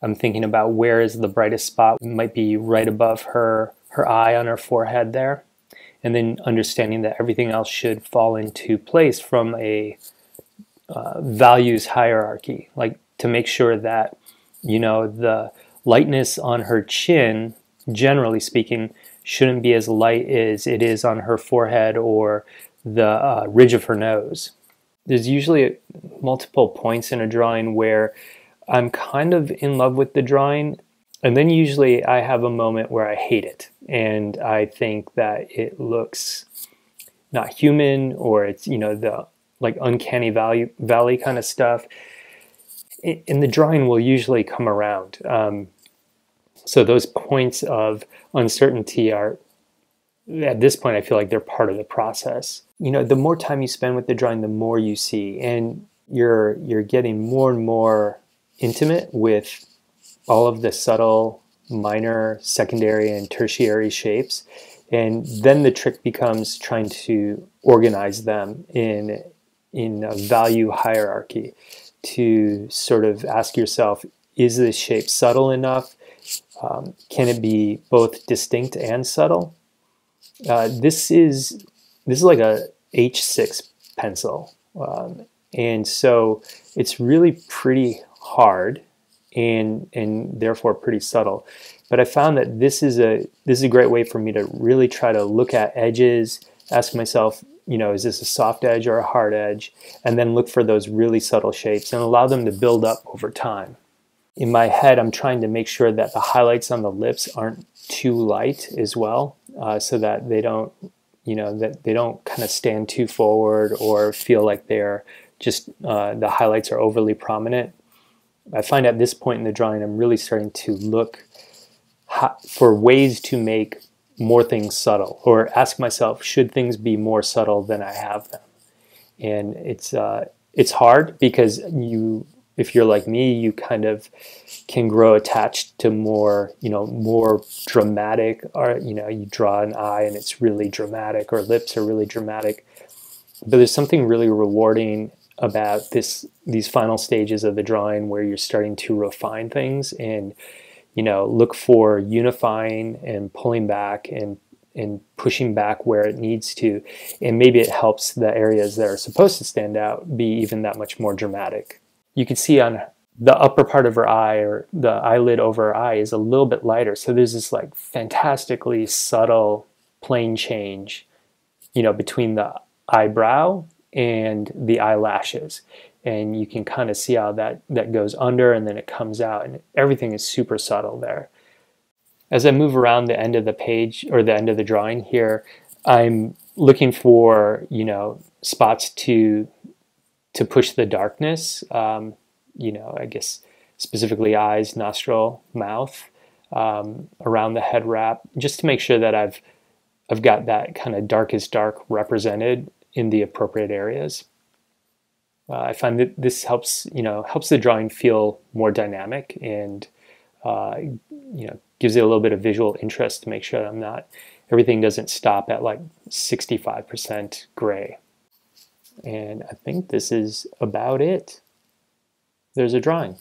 I'm thinking about where is the brightest spot. It might be right above her eye on her forehead there. And then understanding that everything else should fall into place from a values hierarchy, like to make sure that, you know, the lightness on her chin, generally speaking, shouldn't be as light as it is on her forehead or the ridge of her nose. There's usually multiple points in a drawing where I'm kind of in love with the drawing, and then usually I have a moment where I hate it and I think that it looks not human, or it's, you know, the like uncanny valley kind of stuff. And the drawing will usually come around. So those points of uncertainty are, at this point, I feel like they're part of the process. You know, the more time you spend with the drawing, the more you see, and you're getting more and more intimate with all of the subtle, minor, secondary, and tertiary shapes. And then the trick becomes trying to organize them in a value hierarchy, to sort of ask yourself, is this shape subtle enough? Can it be both distinct and subtle? This is like a H6 pencil, and so it's really pretty hard and therefore pretty subtle. But I found that this is a great way for me to really try to look at edges, ask myself, you know, is this a soft edge or a hard edge? And then look for those really subtle shapes and allow them to build up over time. In my head, I'm trying to make sure that the highlights on the lips aren't too light as well, so that they don't, you know, that they don't kind of stand too forward or feel like they're just, the highlights are overly prominent. I find at this point in the drawing, I'm really starting to look for ways to make more things subtle, or ask myself, should things be more subtle than I have them? And it's hard because if you're like me, you kind of can grow attached to more, you know, more dramatic, or, you know, you draw an eye and it's really dramatic, or lips are really dramatic. But there's something really rewarding about these final stages of the drawing where you're starting to refine things and, you know, look for unifying and pulling back and pushing back where it needs to. And maybe it helps the areas that are supposed to stand out be even that much more dramatic. You can see on the upper part of her eye, or the eyelid over her eye, is a little bit lighter. So there's this like fantastically subtle plane change, you know, between the eyebrow and the eyelashes. And you can kind of see how that goes under and then it comes out, and everything is super subtle there. As I move around the end of the page, or the end of the drawing here, I'm looking for, you know, spots to push the darkness, you know, I guess specifically eyes, nostril, mouth, around the head wrap, just to make sure that I've got that kind of darkest dark represented in the appropriate areas. I find that this helps the drawing feel more dynamic, and you know, gives it a little bit of visual interest to make sure that everything doesn't stop at like 65% gray. And I think this is about it. There's a drawing.